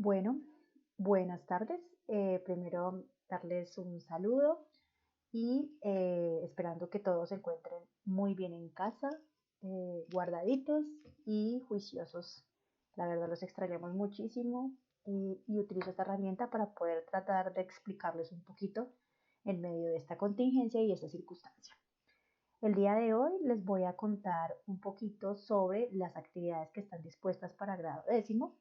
Bueno, buenas tardes. Primero darles un saludo y esperando que todos se encuentren muy bien en casa, guardaditos y juiciosos. La verdad los extrañamos muchísimo y utilizo esta herramienta para poder tratar de explicarles un poquito en medio de esta contingencia y esta circunstancia. El día de hoy les voy a contar un poquito sobre las actividades que están dispuestas para grado décimo,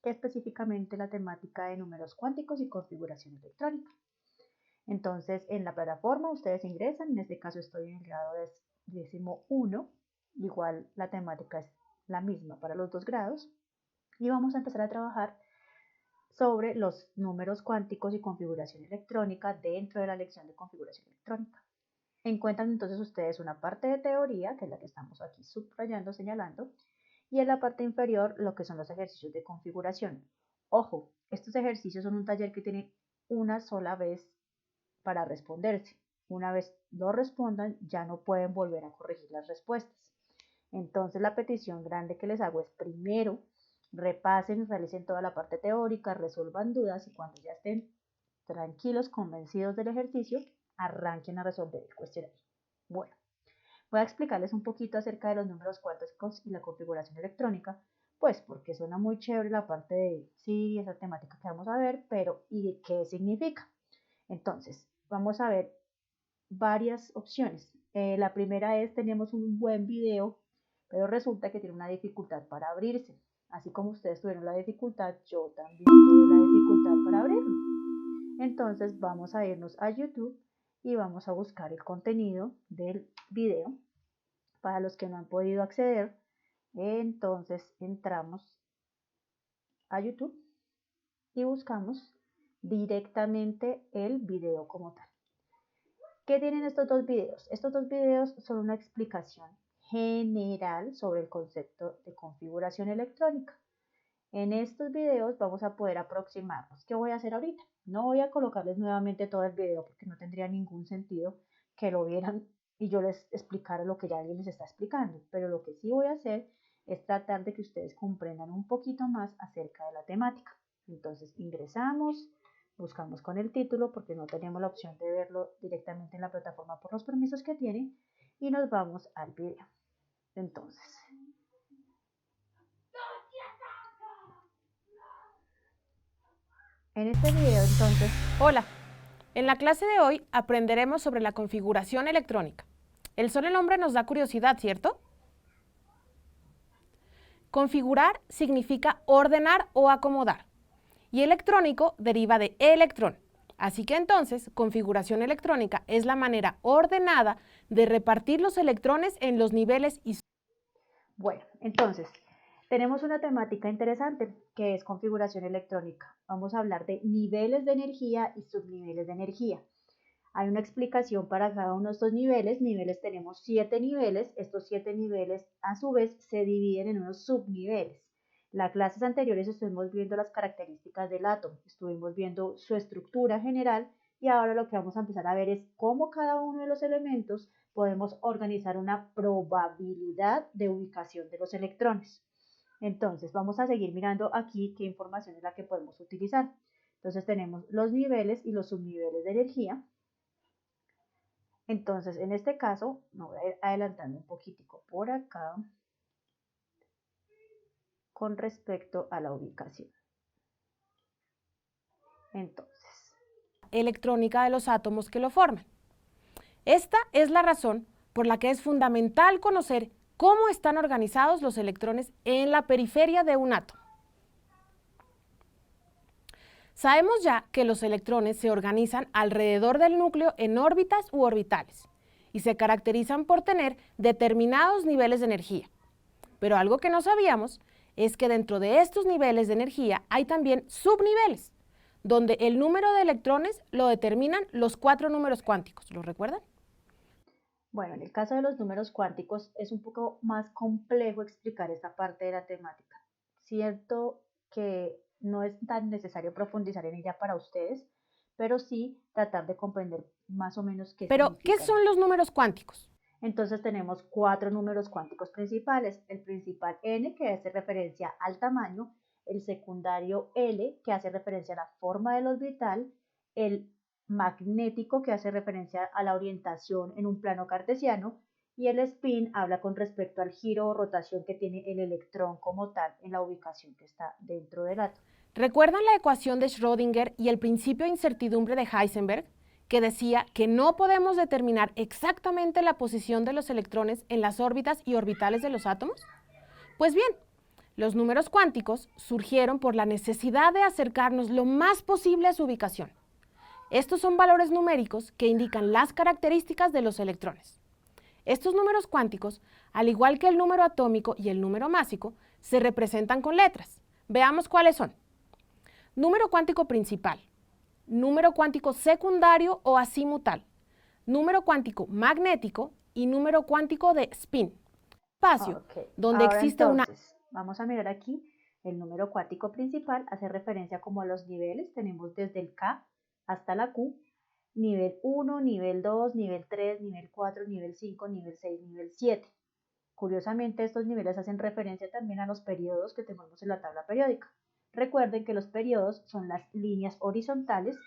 específicamente la temática de números cuánticos y configuración electrónica. Entonces, en la plataforma ustedes ingresan, en este caso estoy en el grado décimo 1, igual la temática es la misma para los dos grados, y vamos a empezar a trabajar sobre los números cuánticos y configuración electrónica dentro de la lección de configuración electrónica. Encuentran entonces ustedes una parte de teoría, que es la que estamos aquí subrayando, señalando, y en la parte inferior lo que son los ejercicios de configuración. Ojo, estos ejercicios son un taller que tiene una sola vez para responderse. Una vez lo respondan, ya no pueden volver a corregir las respuestas. Entonces la petición grande que les hago es primero repasen, realicen toda la parte teórica, resuelvan dudas y cuando ya estén tranquilos, convencidos del ejercicio, arranquen a resolver el cuestionario. Bueno, voy a explicarles un poquito acerca de los números cuánticos y la configuración electrónica, pues porque suena muy chévere la parte de sí, esa temática que vamos a ver, pero ¿y qué significa? Entonces, vamos a ver varias opciones. La primera es, tenemos un buen video, pero resulta que tiene una dificultad para abrirse. Así como ustedes tuvieron la dificultad, yo también tuve la dificultad para abrirlo. Entonces vamos a irnos a YouTube y vamos a buscar el contenido del video. Para los que no han podido acceder, entonces entramos a YouTube y buscamos directamente el video como tal. ¿Qué tienen estos dos videos? Estos dos videos son una explicación general sobre el concepto de configuración electrónica. En estos videos vamos a poder aproximarnos. ¿Qué voy a hacer ahorita? No voy a colocarles nuevamente todo el video porque no tendría ningún sentido que lo vieran y yo les explicara lo que ya alguien les está explicando. Pero lo que sí voy a hacer es tratar de que ustedes comprendan un poquito más acerca de la temática. Entonces ingresamos, buscamos con el título porque no tenemos la opción de verlo directamente en la plataforma por los permisos que tiene y nos vamos al video. Entonces, en este video entonces... Hola, en la clase de hoy aprenderemos sobre la configuración electrónica. El solo nombre nos da curiosidad, ¿cierto? Configurar significa ordenar o acomodar y electrónico deriva de electrón. Así que entonces, configuración electrónica es la manera ordenada de repartir los electrones en los niveles y... Bueno, entonces, tenemos una temática interesante que es configuración electrónica. Vamos a hablar de niveles de energía y subniveles de energía. Hay una explicación para cada uno de estos niveles. Niveles tenemos 7 niveles. Estos 7 niveles a su vez se dividen en unos subniveles. Las clases anteriores estuvimos viendo las características del átomo, estuvimos viendo su estructura general y ahora lo que vamos a empezar a ver es cómo cada uno de los elementos podemos organizar una probabilidad de ubicación de los electrones. Entonces vamos a seguir mirando aquí qué información es la que podemos utilizar. Entonces tenemos los niveles y los subniveles de energía. Entonces, en este caso, me voy a ir adelantando un poquitico por acá con respecto a la ubicación. Entonces, electrónica de los átomos que lo forman. Esta es la razón por la que es fundamental conocer cómo están organizados los electrones en la periferia de un átomo. Sabemos ya que los electrones se organizan alrededor del núcleo en órbitas u orbitales y se caracterizan por tener determinados niveles de energía. Pero algo que no sabíamos es que dentro de estos niveles de energía hay también subniveles, donde el número de electrones lo determinan los 4 números cuánticos. ¿Lo recuerdan? bueno, en el caso de los números cuánticos es un poco más complejo explicar esta parte de la temática. Cierto que no es tan necesario profundizar en ella para ustedes, pero sí tratar de comprender más o menos qué Pero, ¿qué significan. son los números cuánticos? Entonces tenemos 4 números cuánticos principales. El principal n, que hace referencia al tamaño, el secundario L, que hace referencia a la forma del orbital, el magnético, que hace referencia a la orientación en un plano cartesiano, y el spin habla con respecto al giro o rotación que tiene el electrón como tal en la ubicación que está dentro del átomo. ¿Recuerdan la ecuación de Schrödinger y el principio de incertidumbre de Heisenberg, que decía que no podemos determinar exactamente la posición de los electrones en las órbitas y orbitales de los átomos? Pues bien, los números cuánticos surgieron por la necesidad de acercarnos lo más posible a su ubicación. Estos son valores numéricos que indican las características de los electrones. Estos números cuánticos, al igual que el número atómico y el número másico, se representan con letras. Veamos cuáles son. Número cuántico principal, número cuántico secundario o azimutal, número cuántico magnético y número cuántico de spin. Espacio, donde ahora existe entonces, vamos a mirar aquí, el número cuántico principal hace referencia como a los niveles, tenemos desde el K hasta la Q, nivel 1, nivel 2, nivel 3, nivel 4, nivel 5, nivel 6, nivel 7. Curiosamente, estos niveles hacen referencia también a los periodos que tenemos en la tabla periódica. Recuerden que los periodos son las líneas horizontales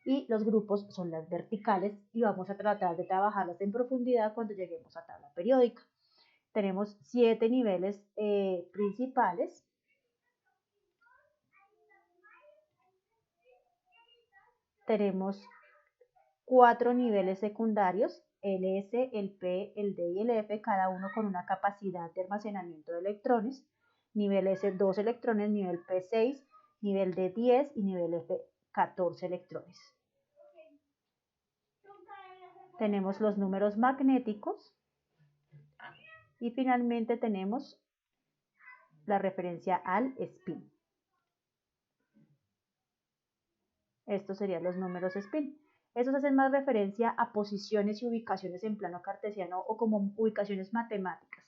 y los grupos son las verticales y vamos a tratar de trabajarlas en profundidad cuando lleguemos a tabla periódica. Tenemos 7 niveles principales. Tenemos 4 niveles secundarios, el S, el P, el D y el F, cada uno con una capacidad de almacenamiento de electrones. Nivel S, 2 electrones, nivel P, 6, nivel D, 10 y nivel F, 14 electrones. Tenemos los números magnéticos y finalmente tenemos la referencia al spin. Estos serían los números spin. Estos hacen más referencia a posiciones y ubicaciones en plano cartesiano o como ubicaciones matemáticas.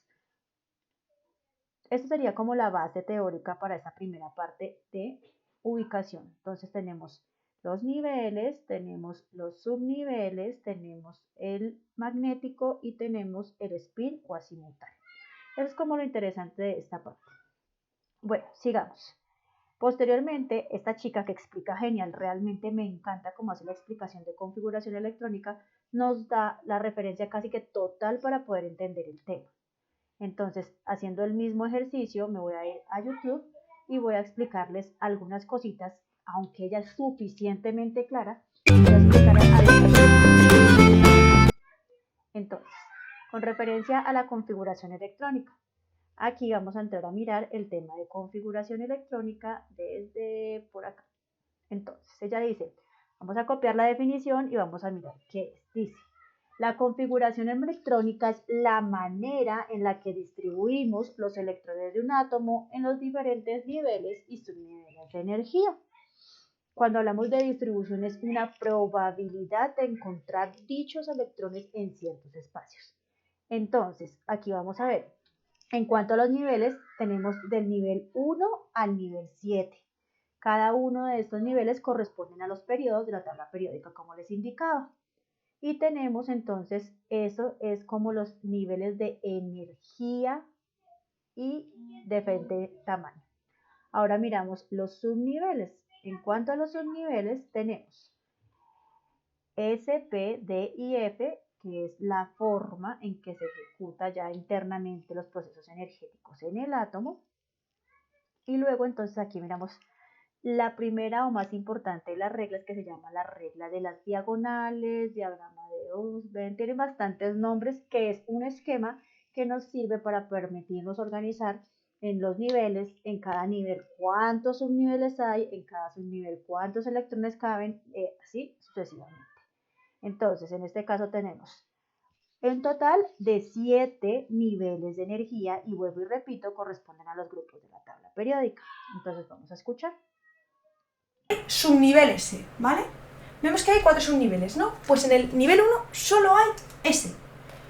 Esta sería como la base teórica para esta primera parte de ubicación. Entonces tenemos los niveles, tenemos los subniveles, tenemos el magnético y tenemos el spin o azimutal. Eso es como lo interesante de esta parte. Bueno, sigamos. Posteriormente, esta chica que explica genial, realmente me encanta cómo hace la explicación de configuración electrónica, nos da la referencia casi que total para poder entender el tema. Entonces, haciendo el mismo ejercicio, me voy a ir a YouTube y voy a explicarles algunas cositas, aunque ella es suficientemente clara, voy a explicar Entonces, con referencia a la configuración electrónica, aquí vamos a entrar a mirar el tema de configuración electrónica desde por acá. Entonces, ella dice, vamos a copiar la definición y vamos a mirar qué es. Dice, la configuración electrónica es la manera en la que distribuimos los electrones de un átomo en los diferentes niveles y subniveles de energía. Cuando hablamos de distribución es una probabilidad de encontrar dichos electrones en ciertos espacios. Entonces, aquí vamos a ver. En cuanto a los niveles, tenemos del nivel 1 al nivel 7. Cada uno de estos niveles corresponden a los periodos de la tabla periódica, como les indicaba. Y tenemos entonces, eso es como los niveles de energía y de diferente tamaño. Ahora miramos los subniveles. En cuanto a los subniveles, tenemos S, P, D y F, que es la forma en que se ejecuta ya internamente los procesos energéticos en el átomo. Y luego entonces aquí miramos la primera o más importante de las reglas, que se llama la regla de las diagonales, diagrama de Gauss, tiene bastantes nombres, que es un esquema que nos sirve para permitirnos organizar en los niveles, en cada nivel cuántos subniveles hay, en cada subnivel cuántos electrones caben, así sucesivamente. Entonces, en este caso tenemos en total de 7 niveles de energía y vuelvo y repito, corresponden a los grupos de la tabla periódica. Entonces vamos a escuchar. Subniveles, ¿vale? Vemos que hay 4 subniveles, ¿no? Pues en el nivel 1 solo hay S,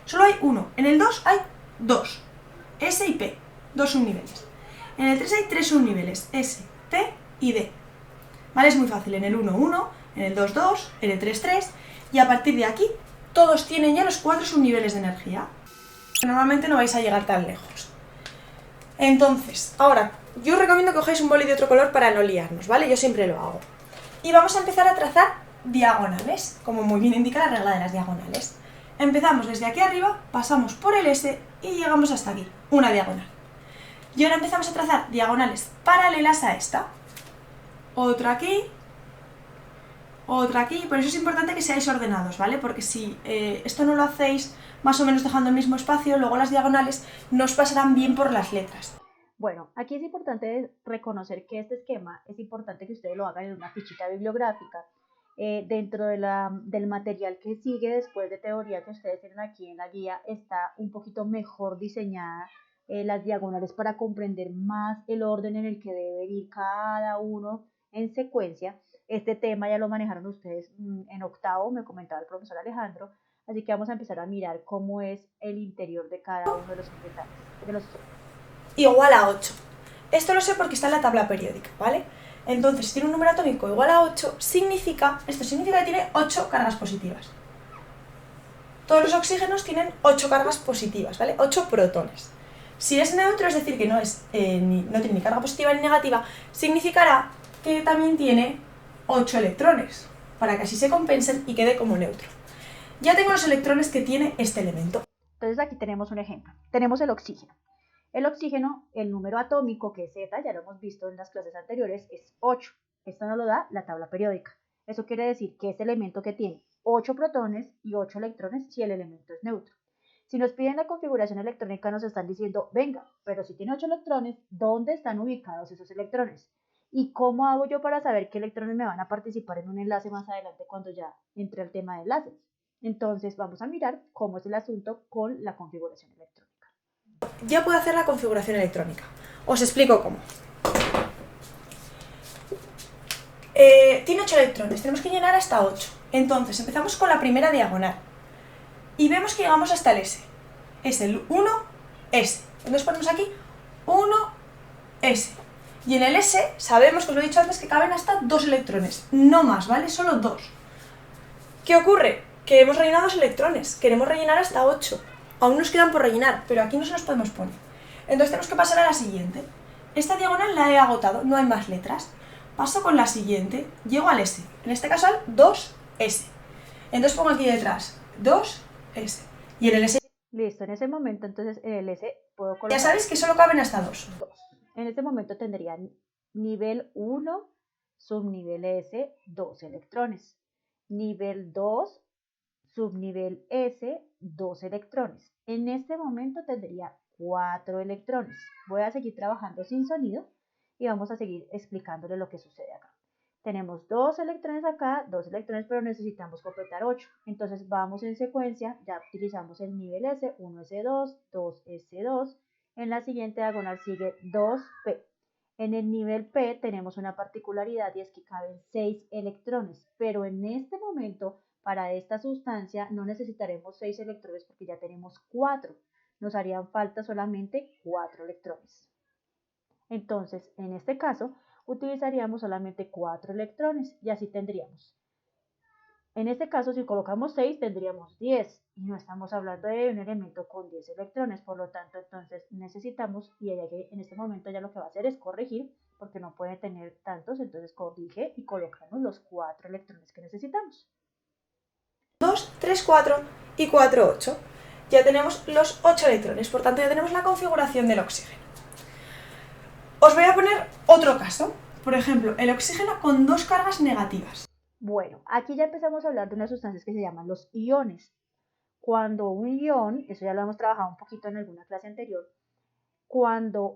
solo hay 1. En el 2 hay 2, S y P, 2 subniveles. En el 3 hay 3 subniveles, S, P y D. ¿Vale? Es muy fácil, en el 1, 1, en el 2, 2, en el 3, 3, y a partir de aquí todos tienen ya los 4 subniveles de energía. Normalmente no vais a llegar tan lejos. Entonces, ahora, yo os recomiendo que cojáis un boli de otro color para no liarnos, ¿vale? Yo siempre lo hago. Y vamos a empezar a trazar diagonales, como muy bien indica la regla de las diagonales. Empezamos desde aquí arriba, pasamos por el S y llegamos hasta aquí, una diagonal. Y ahora empezamos a trazar diagonales paralelas a esta. Otra aquí, por eso es importante que seáis ordenados, ¿vale? Porque si esto no lo hacéis más o menos dejando el mismo espacio, luego las diagonales no os pasarán bien por las letras. Bueno, aquí es importante reconocer que este esquema es importante que ustedes lo hagan en una fichita bibliográfica. Dentro del material que sigue después de teoría que ustedes tienen aquí en la guía está un poquito mejor diseñada las diagonales para comprender más el orden en el que debe ir cada uno en secuencia. Este tema ya lo manejaron ustedes en octavo, me comentaba el profesor Alejandro, así que vamos a empezar a mirar cómo es el interior de cada uno de los detalles. Igual a 8. Esto lo sé porque está en la tabla periódica, ¿vale? Entonces, si tiene un número atómico igual a 8, esto significa que tiene 8 cargas positivas. Todos los oxígenos tienen 8 cargas positivas, ¿vale? 8 protones. Si es neutro, es decir, que no tiene ni carga positiva ni negativa, significará que también tiene 8 electrones, para que así se compensen y quede como neutro. Ya tengo los electrones que tiene este elemento. Entonces aquí tenemos un ejemplo. Tenemos el oxígeno. El oxígeno, el número atómico que es Z, ya lo hemos visto en las clases anteriores, es 8. Esto nos lo da la tabla periódica. Eso quiere decir que este elemento que tiene 8 protones y 8 electrones si el elemento es neutro. Si nos piden la configuración electrónica nos están diciendo, venga, pero si tiene 8 electrones, ¿dónde están ubicados esos electrones? ¿Y cómo hago yo para saber qué electrones me van a participar en un enlace más adelante cuando ya entre al tema de enlaces? Entonces vamos a mirar cómo es el asunto con la configuración electrónica. Ya puedo hacer la configuración electrónica. Os explico cómo. Tiene 8 electrones, tenemos que llenar hasta 8. Entonces empezamos con la primera diagonal. Y vemos que llegamos hasta el S. Es el 1S. Entonces ponemos aquí 1S. Y en el S sabemos, que os lo he dicho antes, que caben hasta 2 electrones. No más, ¿vale? Solo 2. ¿Qué ocurre? Que hemos rellenado 2 electrones. Queremos rellenar hasta 8. Aún nos quedan por rellenar, pero aquí no se los podemos poner. Entonces tenemos que pasar a la siguiente. Esta diagonal la he agotado, no hay más letras. Paso con la siguiente, llego al S. En este caso al 2S. Entonces pongo aquí detrás 2S. Y en el S... Listo, en ese momento entonces en el S puedo colocar... Ya sabéis que solo caben hasta 2. En este momento tendría nivel 1, subnivel S, 2 electrones. Nivel 2, subnivel S, 2 electrones. En este momento tendría 4 electrones. Voy a seguir trabajando sin sonido y vamos a seguir explicándole lo que sucede acá. Tenemos 2 electrones acá, 2 electrones, pero necesitamos completar 8. Entonces vamos en secuencia, ya utilizamos el nivel S, 1S2, 2S2. En la siguiente diagonal sigue 2P. En el nivel P tenemos una particularidad y es que caben 6 electrones, pero en este momento para esta sustancia no necesitaremos 6 electrones porque ya tenemos 4. Nos harían falta solamente 4 electrones. Entonces, en este caso, utilizaríamos solamente 4 electrones y así tendríamos. En este caso, si colocamos 6, tendríamos 10 y no estamos hablando de un elemento con 10 electrones. Por lo tanto, entonces necesitamos, y ella en este momento ya lo que va a hacer es corregir porque no puede tener tantos, entonces corrige y colocamos los 4 electrones que necesitamos. 2, 3, 4 y 4, 8. Ya tenemos los 8 electrones, por tanto ya tenemos la configuración del oxígeno. Os voy a poner otro caso, por ejemplo, el oxígeno con 2 cargas negativas. Bueno, aquí ya empezamos a hablar de unas sustancias que se llaman los iones. Cuando un ion, eso ya lo hemos trabajado un poquito en alguna clase anterior,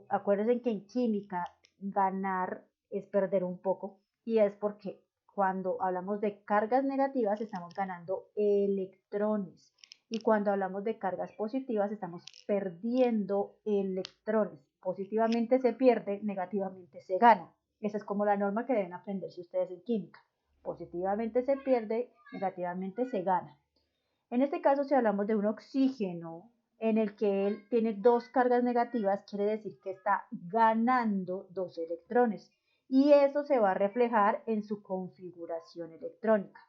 acuérdense que en química ganar es perder un poco, y es porque cuando hablamos de cargas negativas estamos ganando electrones, y cuando hablamos de cargas positivas estamos perdiendo electrones. Positivamente se pierde, negativamente se gana. Esa es como la norma que deben aprenderse ustedes en química. Positivamente se pierde, negativamente se gana. En este caso, si hablamos de un oxígeno en el que él tiene 2 cargas negativas, quiere decir que está ganando 2 electrones. Y eso se va a reflejar en su configuración electrónica.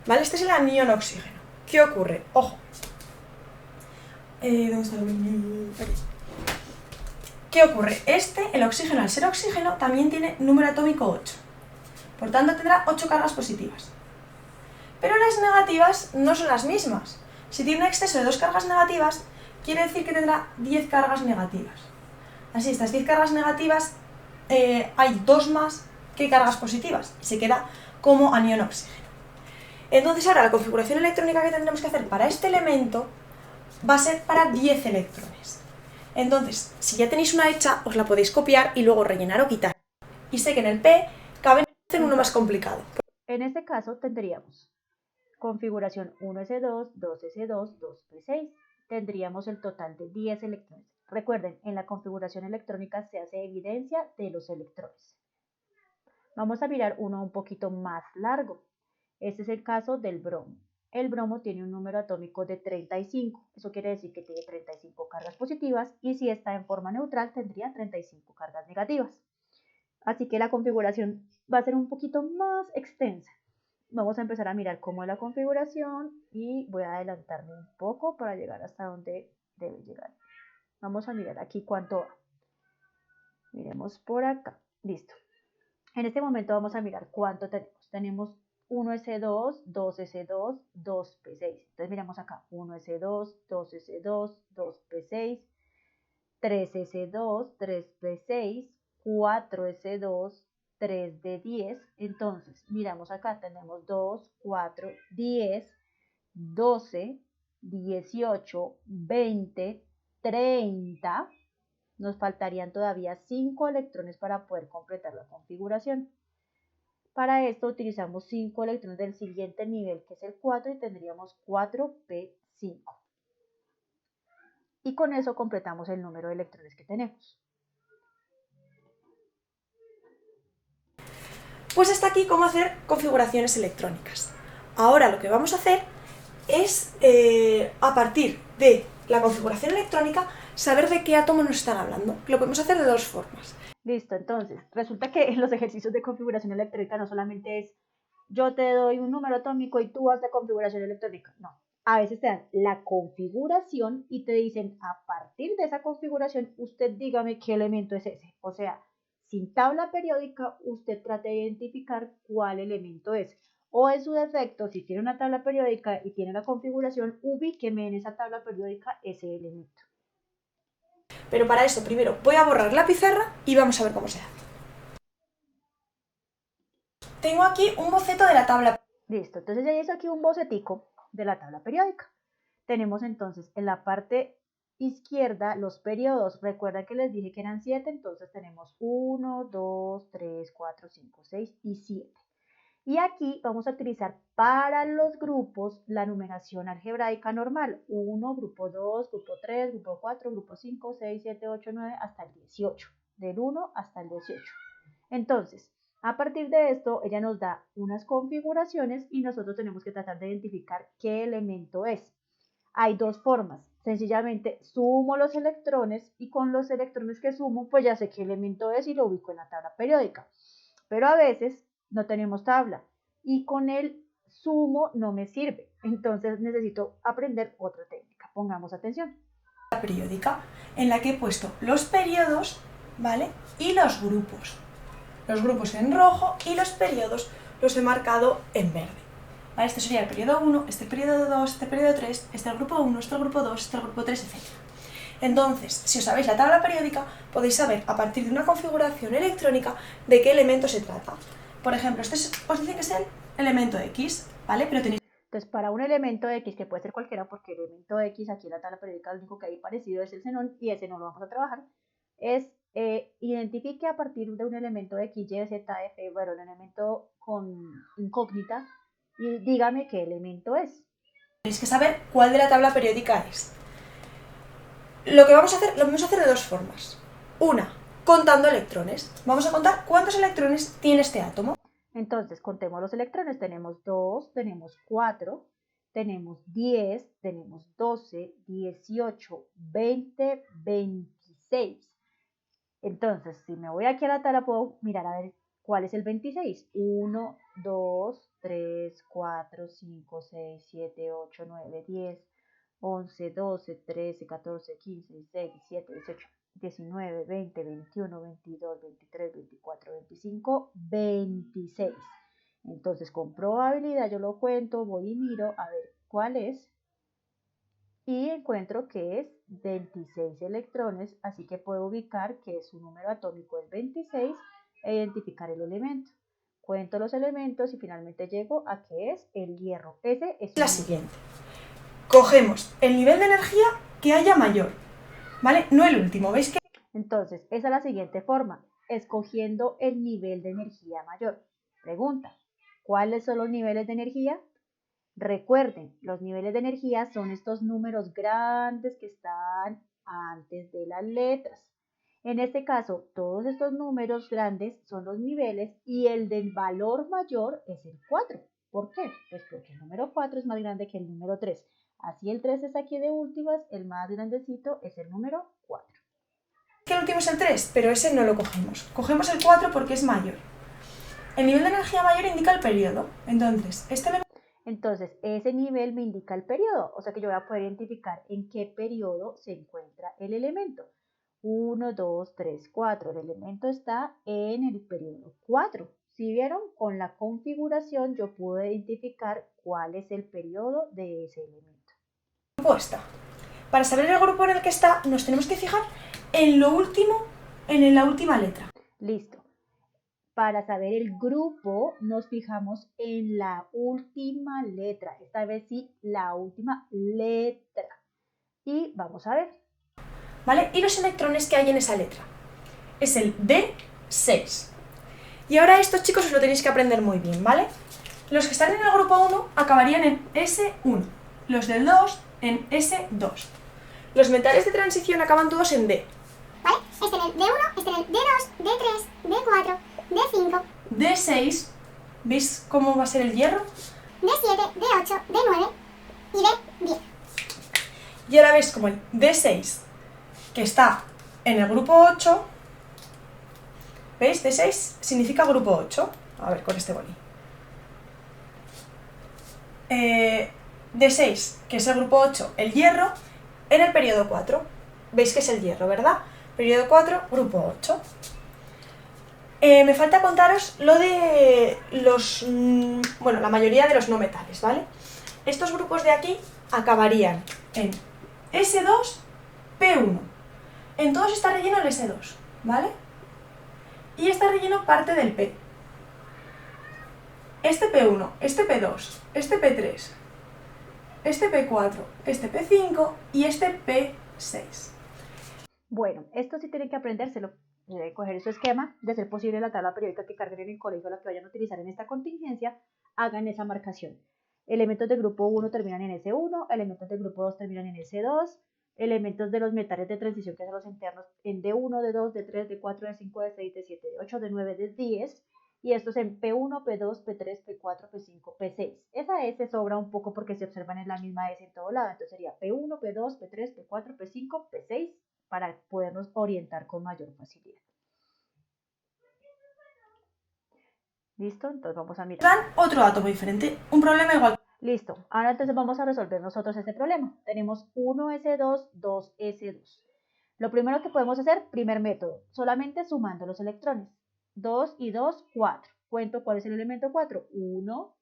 Vale, este es el anión oxígeno. ¿Qué ocurre? Ojo. ¿Dónde está el...? Aquí. ¿qué ocurre? El oxígeno, al ser oxígeno, también tiene número atómico 8. Por tanto, tendrá 8 cargas positivas. Pero las negativas no son las mismas. Si tiene un exceso de 2 cargas negativas, quiere decir que tendrá 10 cargas negativas. Así, estas 10 cargas negativas, hay 2 más que cargas positivas. Y se queda como anión oxígeno. Entonces ahora la configuración electrónica que tendremos que hacer para este elemento va a ser para 10 electrones. Entonces, si ya tenéis una hecha, os la podéis copiar y luego rellenar o quitar. Y sé que en el P cabe hacer uno más complicado. En este caso tendríamos configuración 1s2, 2s2, 2p6. Tendríamos el total de 10 electrones. Recuerden, en la configuración electrónica se hace evidencia de los electrones. Vamos a mirar uno un poquito más largo. Este es el caso del bromo. El bromo tiene un número atómico de 35. Eso quiere decir que tiene 35 cargas positivas y si está en forma neutral tendría 35 cargas negativas. Así que la configuración va a ser un poquito más extensa. Vamos a empezar a mirar cómo es la configuración y voy a adelantarme un poco para llegar hasta donde debe llegar. Vamos a mirar aquí cuánto va. Miremos por acá. Listo. En este momento vamos a mirar cuánto tenemos. Tenemos 1s2, 2s2, 2p6. Entonces miramos acá. 1s2, 2s2, 2p6, 3s2, 3p6, 4s2, 3 de 10. Entonces, miramos acá, tenemos 2, 4, 10, 12, 18, 20, 30. Nos faltarían todavía 5 electrones para poder completar la configuración. Para esto utilizamos 5 electrones del siguiente nivel, que es el 4, y tendríamos 4p5. Y con eso completamos el número de electrones que tenemos. Pues hasta aquí cómo hacer configuraciones electrónicas. Ahora lo que vamos a hacer es, a partir de la configuración electrónica, saber de qué átomo nos están hablando. Lo podemos hacer de 2 formas. Listo, entonces, resulta que en los ejercicios de configuración electrónica no solamente es yo te doy un número atómico y tú haces la configuración electrónica. No, a veces te dan la configuración y te dicen a partir de esa configuración usted dígame qué elemento es ese. O sea, sin tabla periódica usted trate de identificar cuál elemento es. O en su defecto, si tiene una tabla periódica y tiene la configuración, ubíqueme en esa tabla periódica ese elemento. Pero para eso primero voy a borrar la pizarra y vamos a ver cómo se hace. Tengo aquí un boceto de la tabla. Listo, entonces ya hice aquí un bocetico de la tabla periódica. Tenemos entonces en la parte izquierda los periodos. Recuerda que les dije que eran 7, entonces tenemos 1, 2, 3, 4, 5, 6 y 7. Y aquí vamos a utilizar para los grupos la numeración algebraica normal. 1, grupo 2, grupo 3, grupo 4, grupo 5, 6, 7, 8, 9, hasta el 18. Del 1 hasta el 18. Entonces, a partir de esto, ella nos da unas configuraciones y nosotros tenemos que tratar de identificar qué elemento es. Hay 2 formas. Sencillamente sumo los electrones y con los electrones que sumo, pues ya sé qué elemento es y lo ubico en la tabla periódica. Pero a veces no tenemos tabla y con el sumo no me sirve. Entonces necesito aprender otra técnica. Pongamos atención. Periódica en la que he puesto los periodos, ¿vale? Y los grupos. Los grupos en rojo y los periodos los he marcado en verde. ¿Vale? Este sería el periodo 1, este el periodo 2, este el periodo 3, este el grupo 1, este el grupo 2, este el grupo 3, etc. Entonces, si os sabéis la tabla periódica, podéis saber a partir de una configuración electrónica de qué elemento se trata. Por ejemplo, este os dice que es el elemento X, ¿vale? Pero tenéis... Entonces, para un elemento X, que puede ser cualquiera, porque el elemento X aquí en la tabla periódica lo único que hay parecido es el xenón y ese no lo vamos a trabajar, es identifique a partir de un elemento X, Y, Z, F, bueno, el elemento con incógnita y dígame qué elemento es. Tenéis que saber cuál de la tabla periódica es. Lo que vamos a hacer, lo vamos a hacer de 2 formas. Una, contando electrones. Vamos a contar cuántos electrones tiene este átomo. Entonces, contemos los electrones. Tenemos 2, tenemos 4, tenemos 10, tenemos 12, 18, 20, 26. Entonces, si me voy aquí a la tabla, puedo mirar a ver cuál es el 26. 1, 2, 3, 4, 5, 6, 7, 8, 9, 10, 11, 12, 13, 14, 15, 16, 17, 18. 19, 20, 21, 22, 23, 24, 25, 26. Entonces, con probabilidad yo lo cuento, voy y miro a ver cuál es y encuentro que es 26 electrones, así que puedo ubicar que su número atómico es 26 e identificar el elemento. Cuento los elementos y finalmente llego a que es el hierro. Ese es La siguiente. Cogemos el nivel de energía que haya mayor, ¿vale? No el último, ¿veis que? Entonces, esa es la siguiente forma, escogiendo el nivel de energía mayor. Pregunta, ¿cuáles son los niveles de energía? Recuerden, los niveles de energía son estos números grandes que están antes de las letras. En este caso, todos estos números grandes son los niveles y el del valor mayor es el 4. ¿Por qué? Pues porque el número 4 es más grande que el número 3. Así el 3 es aquí de últimas, el más grandecito es el número 4. Que el último es el 3, pero ese no lo cogemos. Cogemos el 4 porque es mayor. El nivel de energía mayor indica el periodo. Entonces, ese nivel me indica el periodo, o sea que yo voy a poder identificar en qué periodo se encuentra el elemento. 1, 2, 3, 4. El elemento está en el periodo 4. Si vieron, con la configuración yo pude identificar cuál es el periodo de ese elemento. grupo está. Para saber el grupo en el que está, nos tenemos que fijar en lo último, en la última letra. Listo. Para saber el grupo nos fijamos en la última letra. Esta vez sí, la última letra. Y vamos a ver. ¿Vale? Y los electrones que hay en esa letra. Es el D6. Y ahora estos, chicos, os lo tenéis que aprender muy bien, ¿vale? Los que están en el grupo 1 acabarían en S1. Los del 2 en S2. Los metales de transición acaban todos en D. ¿Vale? Este en el D1, este en el D2, D3, D4, D5, D6, ¿veis cómo va a ser el hierro? D7, D8, D9 y D10. Y ahora ves como el D6, que está en el grupo 8, ¿veis? D6 significa grupo 8. A ver, con este boli. D6, que es el grupo 8, el hierro, en el periodo 4. ¿Veis que es el hierro, verdad? Periodo 4, grupo 8. Me falta contaros lo de los, bueno, la mayoría de los no metales, ¿vale? Estos grupos de aquí acabarían en S2, P1. En todos está relleno el S2, ¿vale? Y está relleno parte del P. Este P1, este P2, este P3, este P4, este P5 y este P6. Bueno, esto sí tienen que aprendérselo. Coger su esquema, de ser posible la tabla periódica que carguen en el colegio, la que vayan a utilizar en esta contingencia, hagan esa marcación. Elementos del grupo 1 terminan en S1, elementos del grupo 2 terminan en S2, elementos de los metales de transición, que son los internos, en D1, D2, D3, D4, D5, D6, D7, D8, D9, D10, y estos en P1, P2, P3, P4, P5, P6. Esa S sobra un poco porque se observan en la misma S en todo lado, entonces sería P1, P2, P3, P4, P5, P6, para podernos orientar con mayor facilidad. ¿Listo? Entonces vamos a mirar. Dan otro átomo diferente, un problema igual. Listo. Ahora entonces vamos a resolver nosotros este problema. Tenemos 1s2, 2s2. Lo primero que podemos hacer, primer método, solamente sumando los electrones. 2 y 2, 4. Cuento cuál es el elemento 4. 1,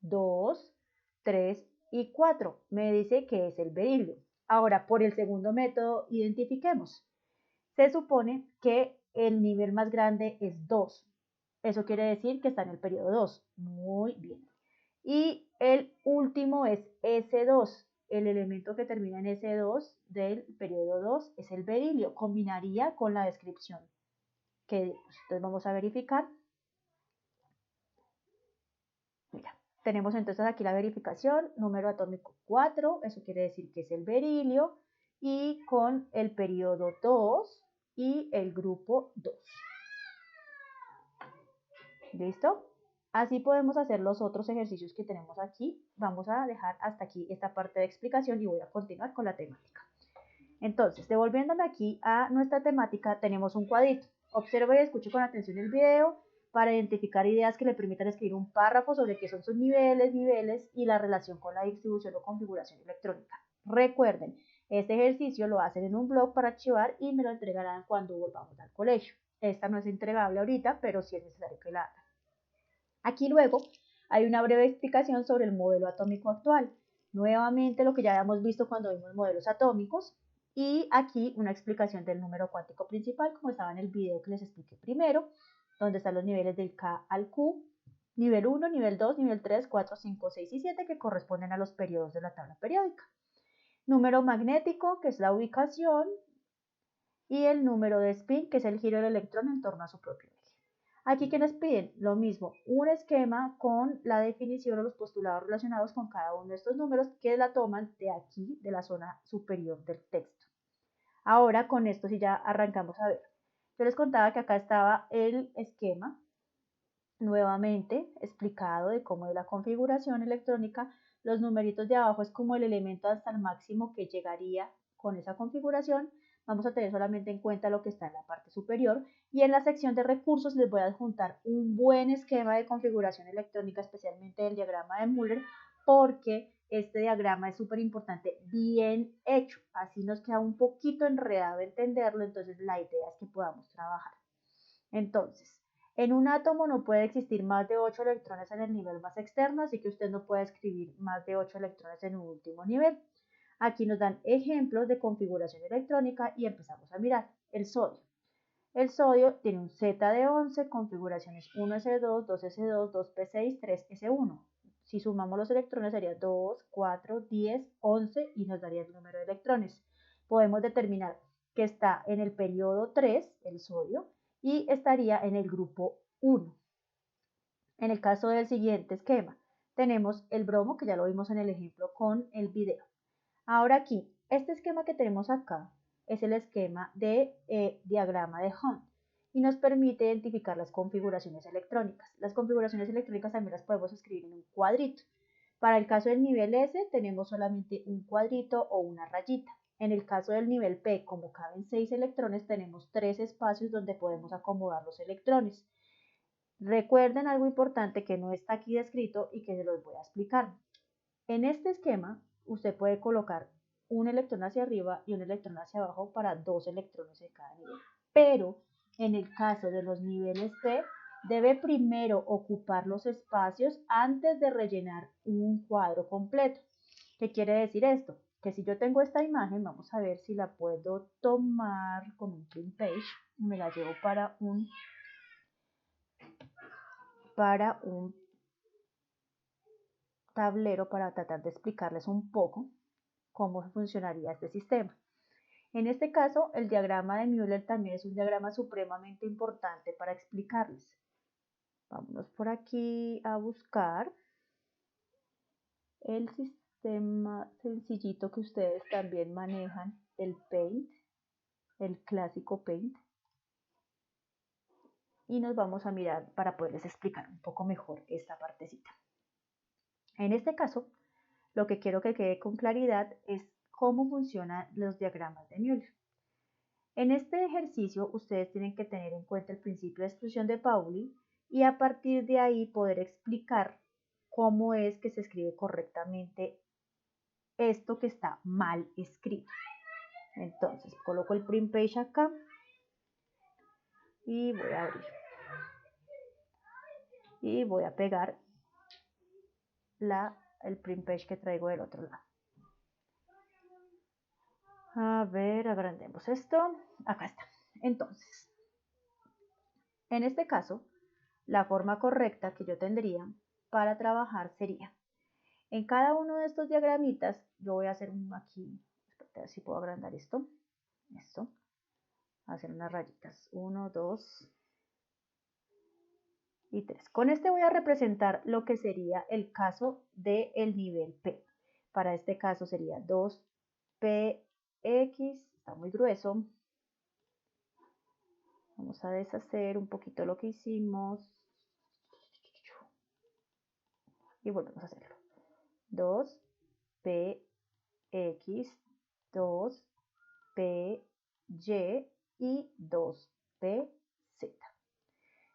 2, 3 y 4. Me dice que es el berilio. Ahora, por el segundo método, identifiquemos. Se supone que el nivel más grande es 2. Eso quiere decir que está en el periodo 2. Muy bien. Y el último es S2. El elemento que termina en S2 del periodo 2 es el berilio. Combinaría con la descripción que dimos. Entonces vamos a verificar. Mira, tenemos entonces aquí la verificación, número atómico 4, eso quiere decir que es el berilio, y con el periodo 2 y el grupo 2. ¿Listo? Así podemos hacer los otros ejercicios que tenemos aquí. Vamos a dejar hasta aquí esta parte de explicación y voy a continuar con la temática. Entonces, devolviéndome aquí a nuestra temática, tenemos un cuadrito. Observe y escuche con atención el video para identificar ideas que le permitan escribir un párrafo sobre qué son sus niveles y la relación con la distribución o configuración electrónica. Recuerden, Este ejercicio lo hacen en un blog para archivar y me lo entregarán cuando volvamos al colegio. Esta no es entregable ahorita, pero sí es necesario que la hagan. Aquí luego hay una breve explicación sobre el modelo atómico actual. Nuevamente lo que ya habíamos visto cuando vimos modelos atómicos. Y aquí una explicación del número cuántico principal, como estaba en el video que les expliqué primero, donde están los niveles del K al Q, nivel 1, nivel 2, nivel 3, 4, 5, 6 y 7, que corresponden a los periodos de la tabla periódica. Número magnético, que es la ubicación, y el número de spin, que es el giro del electrón en torno a su propio eje. Aquí que nos piden lo mismo, un esquema con la definición o los postulados relacionados con cada uno de estos números que la toman de aquí, de la zona superior del texto. Ahora con esto sí ya arrancamos a ver. Yo les contaba que acá estaba el esquema nuevamente explicado de cómo es la configuración electrónica. Los numeritos de abajo es como el elemento hasta el máximo que llegaría con esa configuración. Vamos a tener solamente en cuenta lo que está en la parte superior y en la sección de recursos les voy a adjuntar un buen esquema de configuración electrónica, especialmente el diagrama de Müller, porque este diagrama es súper importante, bien hecho, así nos queda un poquito enredado entenderlo, entonces la idea es que podamos trabajar. Entonces, en un átomo no puede existir más de 8 electrones en el nivel más externo, así que usted no puede escribir más de 8 electrones en un último nivel. Aquí nos dan ejemplos de configuración electrónica y empezamos a mirar el sodio. El sodio tiene un Z de 11, configuraciones 1s2, 2s2, 2p6, 3s1. Si sumamos los electrones sería 2, 4, 10, 11 y nos daría el número de electrones. Podemos determinar que está en el periodo 3, el sodio, y estaría en el grupo 1. En el caso del siguiente esquema, tenemos el bromo, que ya lo vimos en el ejemplo con el video. Ahora aquí, este esquema que tenemos acá es el esquema de diagrama de Hunt y nos permite identificar las configuraciones electrónicas. Las configuraciones electrónicas también las podemos escribir en un cuadrito. Para el caso del nivel S tenemos solamente un cuadrito o una rayita. En el caso del nivel P, como caben 6 electrones, tenemos 3 espacios donde podemos acomodar los electrones. Recuerden algo importante que no está aquí descrito y que se los voy a explicar. En este esquema, usted puede colocar un electrón hacia arriba y un electrón hacia abajo para 2 electrones en cada nivel. Pero en el caso de los niveles P, debe primero ocupar los espacios antes de rellenar un cuadro completo. ¿Qué quiere decir esto? Que si yo tengo esta imagen, vamos a ver si la puedo tomar con un print page. Me la llevo para un tablero para tratar de explicarles un poco cómo funcionaría este sistema. En este caso, el diagrama de Müller también es un diagrama supremamente importante para explicarles. Vámonos por aquí a buscar el sistema sencillito que ustedes también manejan, el Paint, el clásico Paint. Y nos vamos a mirar para poderles explicar un poco mejor esta partecita. En este caso, lo que quiero que quede con claridad es cómo funcionan los diagramas de Müller. En este ejercicio ustedes tienen que tener en cuenta el principio de exclusión de Pauli y a partir de ahí poder explicar cómo es que se escribe correctamente esto que está mal escrito. Entonces coloco el print page acá y voy a abrir. Y voy a pegar el print page que traigo del otro lado. A ver, agrandemos esto. Acá está. Entonces, en este caso, la forma correcta que yo tendría para trabajar sería, en cada uno de estos diagramitas, yo voy a hacer aquí, a ver si puedo agrandar esto, hacer unas rayitas, 1, 2 y 3. Con este voy a representar lo que sería el caso del nivel P. Para este caso sería 2px, está muy grueso. Vamos a deshacer un poquito lo que hicimos. Y volvemos a hacerlo. 2px, 2py y 2pz.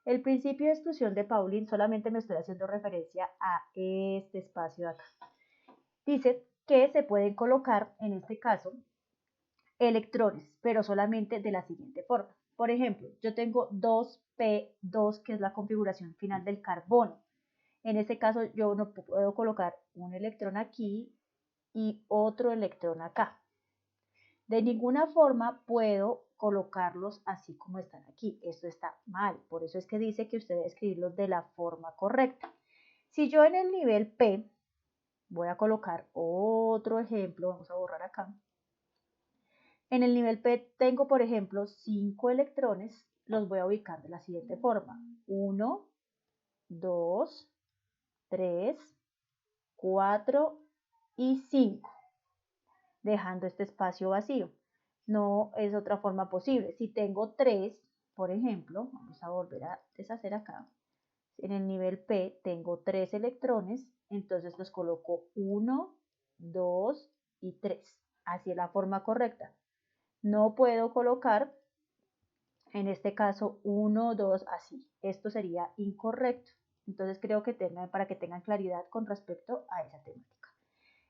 El principio de exclusión de Pauling solamente me estoy haciendo referencia a este espacio de acá. Dice que se pueden colocar, en este caso, electrones, pero solamente de la siguiente forma. Por ejemplo, yo tengo 2p2, que es la configuración final del carbono. En este caso, yo no puedo colocar un electrón aquí y otro electrón acá. De ninguna forma puedo colocarlos así como están aquí. Esto está mal. Por eso es que dice que usted debe escribirlos de la forma correcta. Si yo en el nivel P voy a colocar otro ejemplo, vamos a borrar acá. En el nivel P tengo, por ejemplo, 5 electrones, los voy a ubicar de la siguiente forma. 1, 2, 3, 4 y 5, dejando este espacio vacío. No es otra forma posible. Si tengo 3, por ejemplo, vamos a volver a deshacer acá. En el nivel P tengo 3 electrones, entonces los coloco 1, 2 y 3. Así es la forma correcta. No puedo colocar, en este caso, 1, 2, así. Esto sería incorrecto. Entonces creo que para que tengan claridad con respecto a esa temática.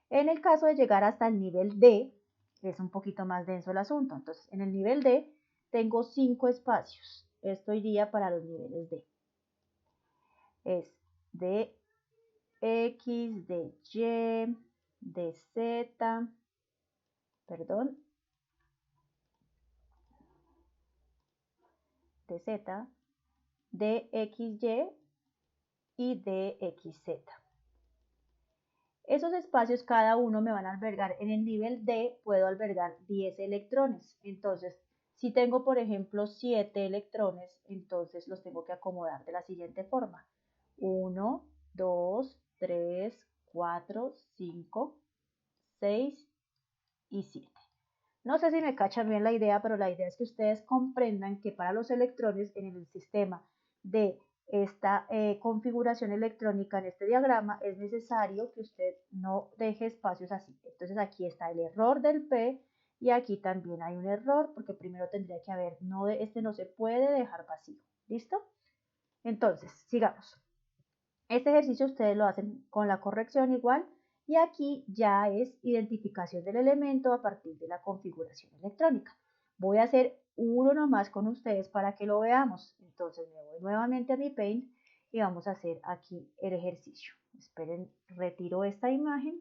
En el caso de llegar hasta el nivel D, es un poquito más denso el asunto. Entonces, en el nivel D tengo 5 espacios. Esto iría para los niveles D. Es de X, de Y, de Z, perdón, de Z, de XY y de XZ. Esos espacios cada uno me van a albergar, en el nivel D puedo albergar 10 electrones. Entonces, si tengo, por ejemplo, 7 electrones, entonces los tengo que acomodar de la siguiente forma. 1, 2, 3, 4, 5, 6 y 7. No sé si me cachan bien la idea, pero la idea es que ustedes comprendan que para los electrones en el sistema de esta configuración electrónica, en este diagrama, es necesario que usted no deje espacios así. Entonces aquí está el error del P y aquí también hay un error porque primero tendría que haber, este no se puede dejar vacío. ¿Listo? Entonces, sigamos. Este ejercicio ustedes lo hacen con la corrección igual. Y aquí ya es identificación del elemento a partir de la configuración electrónica. Voy a hacer uno nomás con ustedes para que lo veamos. Entonces me voy nuevamente a mi Paint y vamos a hacer aquí el ejercicio. Esperen, retiro esta imagen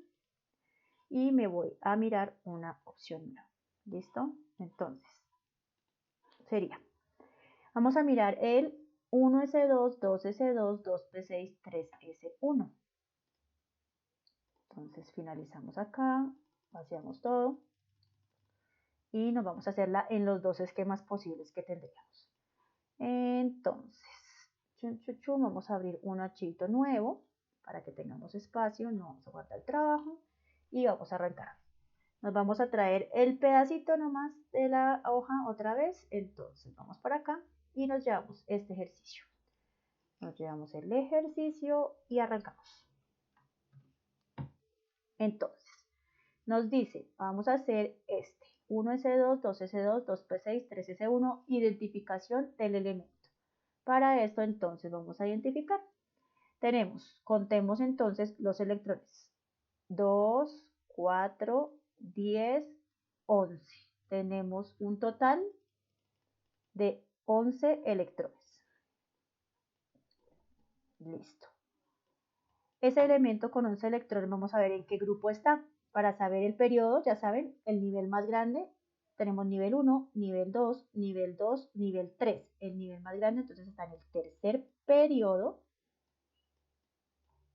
y me voy a mirar una opción nueva. ¿Listo? Entonces, sería, vamos a mirar el 1S2, 2S2, 2P6, 3S1. Entonces finalizamos acá, vaciamos todo y nos vamos a hacerla en los dos esquemas posibles que tendríamos. Entonces, vamos a abrir un archivito nuevo para que tengamos espacio, no vamos a guardar el trabajo y vamos a arrancar. Nos vamos a traer el pedacito nomás de la hoja otra vez, entonces vamos para acá y nos llevamos este ejercicio. Nos llevamos el ejercicio y arrancamos. Entonces, nos dice, vamos a hacer este, 1S2, 2S2, 2P6, 3S1, identificación del elemento. Para esto entonces vamos a identificar. Contemos entonces los electrones. 2, 4, 10, 11. Tenemos un total de 11 electrones. Listo. Ese elemento con 11 electrones vamos a ver en qué grupo está. Para saber el periodo, ya saben, el nivel más grande, tenemos nivel 1, nivel 2, nivel 2, nivel 3. El nivel más grande entonces está en el tercer periodo.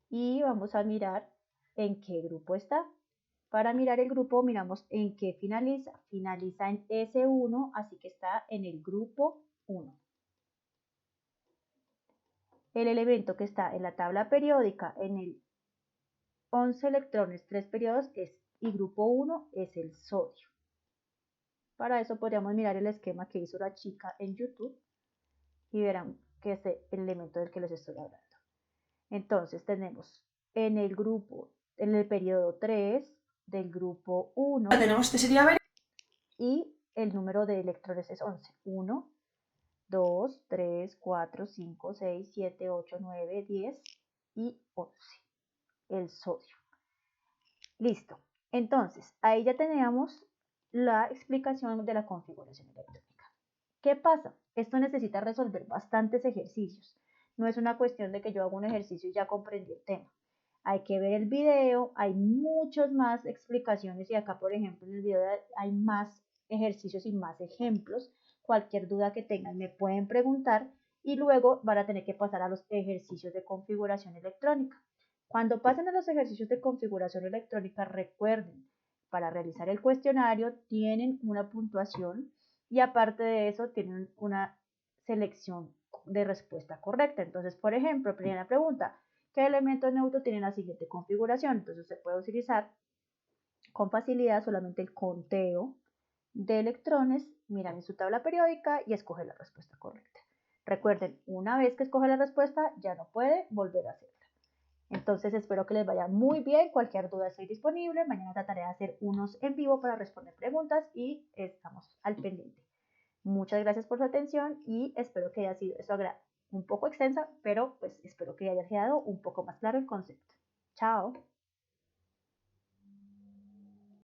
Y vamos a mirar en qué grupo está. Para mirar el grupo, miramos en qué finaliza. Finaliza en S1, así que está en el grupo 1. El elemento que está en la tabla periódica en el 11 electrones, 3 periodos y grupo 1 es el sodio. Para eso podríamos mirar el esquema que hizo la chica en YouTube y verán que es el elemento del que les estoy hablando. Entonces tenemos en el periodo 3 del grupo 1 Tenemos, sería ver. Y el número de electrones es 11. 1, 2, 3, 4, 5, 6, 7, 8, 9, 10 y 11. El sodio. Listo. Entonces, ahí ya teníamos la explicación de la configuración electrónica. ¿Qué pasa? Esto necesita resolver bastantes ejercicios. No es una cuestión de que yo haga un ejercicio y ya comprendí el tema. Hay que ver el video, hay muchas más explicaciones y acá, por ejemplo, en el video hay más ejercicios y más ejemplos. Cualquier duda que tengan me pueden preguntar y luego van a tener que pasar a los ejercicios de configuración electrónica. Cuando pasen a los ejercicios de configuración electrónica, recuerden, para realizar el cuestionario tienen una puntuación y aparte de eso tienen una selección de respuesta correcta. Entonces, por ejemplo, primera pregunta, ¿qué elemento neutro tiene la siguiente configuración? Entonces se puede utilizar con facilidad solamente el conteo de electrones, mirar en su tabla periódica y escoger la respuesta correcta. Recuerden, una vez que escoge la respuesta, ya no puede volver a hacerla. Entonces espero que les vaya muy bien. Cualquier duda estoy disponible. Mañana trataré de hacer unos en vivo para responder preguntas y estamos al pendiente. Muchas gracias por su atención y espero que haya sido de su agrado. Un poco extensa, pero pues espero que haya quedado un poco más claro el concepto. Chao.